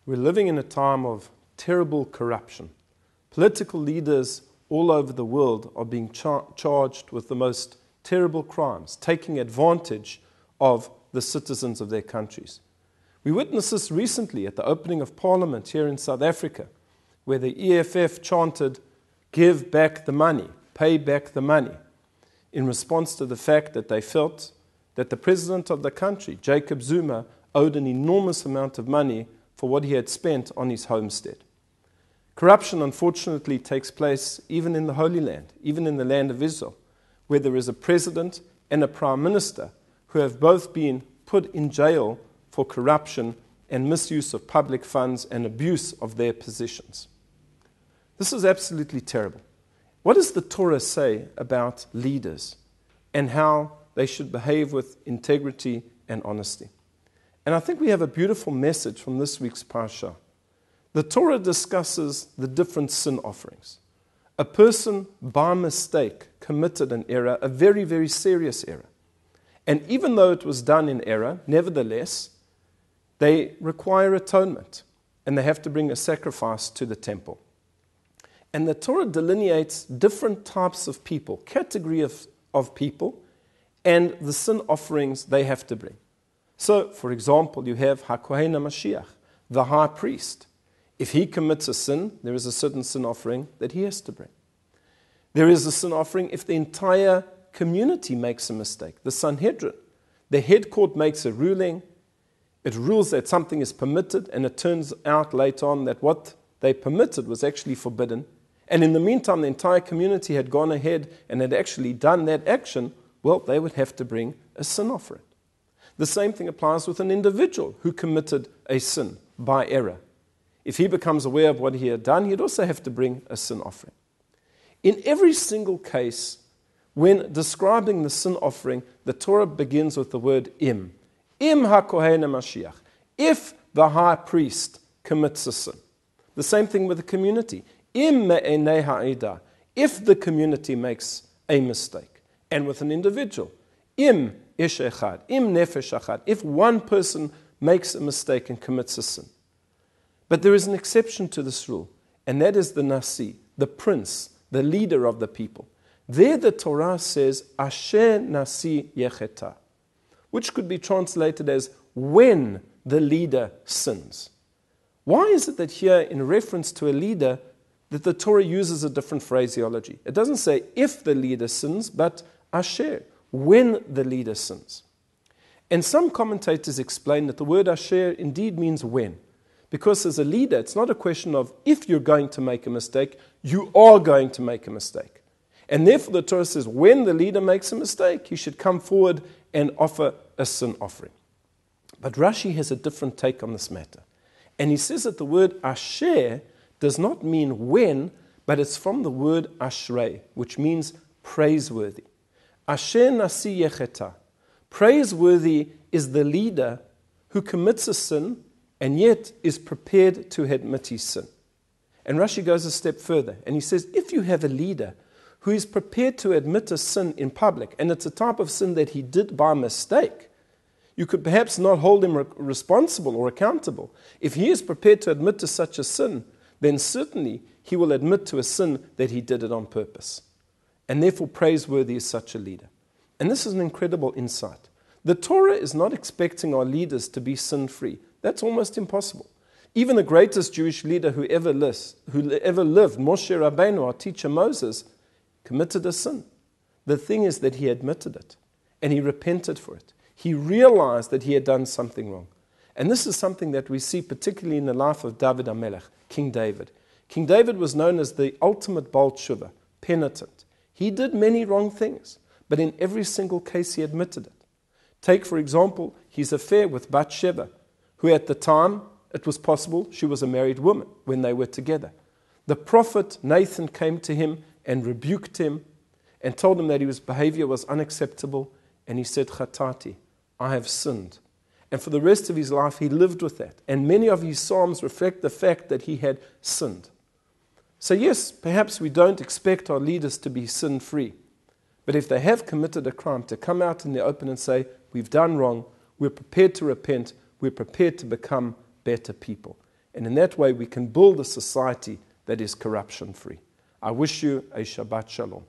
We're living in a time of terrible corruption. Political leaders all over the world are being charged with the most terrible crimes, taking advantage of the citizens of their countries. We witnessed this recently at the opening of Parliament here in South Africa, where the EFF chanted, "Give back the money, pay back the money," in response to the fact that they felt that the president of the country, Jacob Zuma, owed an enormous amount of money for what he had spent on his homestead. Corruption, unfortunately, takes place even in the Holy Land, even in the land of Israel, where there is a president and a prime minister who have both been put in jail for corruption and misuse of public funds and abuse of their positions. This is absolutely terrible. What does the Torah say about leaders and how they should behave with integrity and honesty? And I think we have a beautiful message from this week's Parsha. The Torah discusses the different sin offerings. A person, by mistake, committed an error, a very, very serious error. And even though it was done in error, nevertheless, they require atonement, and they have to bring a sacrifice to the temple. And the Torah delineates different types of people, category of people, and the sin offerings they have to bring. So, for example, you have HaKohen HaMashiach, the high priest. If he commits a sin, there is a certain sin offering that he has to bring. There is a sin offering if the entire community makes a mistake. The Sanhedrin, the head court makes a ruling. It rules that something is permitted, and it turns out later on that what they permitted was actually forbidden. And in the meantime, the entire community had gone ahead and had actually done that action. Well, they would have to bring a sin offering. The same thing applies with an individual who committed a sin by error. If he becomes aware of what he had done, he'd also have to bring a sin offering. In every single case, when describing the sin offering, the Torah begins with the word im. Im HaKohen HaMashiach. If the high priest commits a sin. The same thing with the community. Im me'enei ha'edah. If the community makes a mistake. And with an individual. Im ish echad. Im nefesh echad. If one person makes a mistake and commits a sin. But there is an exception to this rule. And that is the Nasi, the prince, the leader of the people. There the Torah says, Asher Nasi Yecheta, which could be translated as when the leader sins. Why is it that here, in reference to a leader, that the Torah uses a different phraseology? It doesn't say if the leader sins, but Asher, when the leader sins. And some commentators explain that the word Asher indeed means when. Because as a leader, it's not a question of if you're going to make a mistake, you are going to make a mistake. And therefore the Torah says when the leader makes a mistake, he should come forward and offer a sin offering. But Rashi has a different take on this matter. And he says that the word asher does not mean when, but it's from the word ashrei, which means praiseworthy. Asher nasi yecheta. Praiseworthy is the leader who commits a sin and yet is prepared to admit his sin. And Rashi goes a step further, and he says, if you have a leader who is prepared to admit a sin in public, and it's a type of sin that he did by mistake, you could perhaps not hold him responsible or accountable. If he is prepared to admit to such a sin, then certainly he will admit to a sin that he did it on purpose. And therefore praiseworthy is such a leader. And this is an incredible insight. The Torah is not expecting our leaders to be sin-free. That's almost impossible. Even the greatest Jewish leader who ever lived, Moshe Rabbeinu, our teacher Moses, committed a sin. The thing is that he admitted it, and he repented for it. He realized that he had done something wrong. And this is something that we see particularly in the life of David HaMelech, King David. King David was known as the ultimate Baal Tshuva, penitent. He did many wrong things, but in every single case he admitted it. Take, for example, his affair with Bathsheba, who at the time, it was possible she was a married woman when they were together. The prophet Nathan came to him and rebuked him and told him that his behavior was unacceptable. And he said, Chatati, I have sinned. And for the rest of his life, he lived with that. And many of his psalms reflect the fact that he had sinned. So yes, perhaps we don't expect our leaders to be sin-free. But if they have committed a crime, to come out in the open and say, we've done wrong, we're prepared to repent, we're prepared to become better people. And in that way, we can build a society that is corruption-free. I wish you a Shabbat Shalom.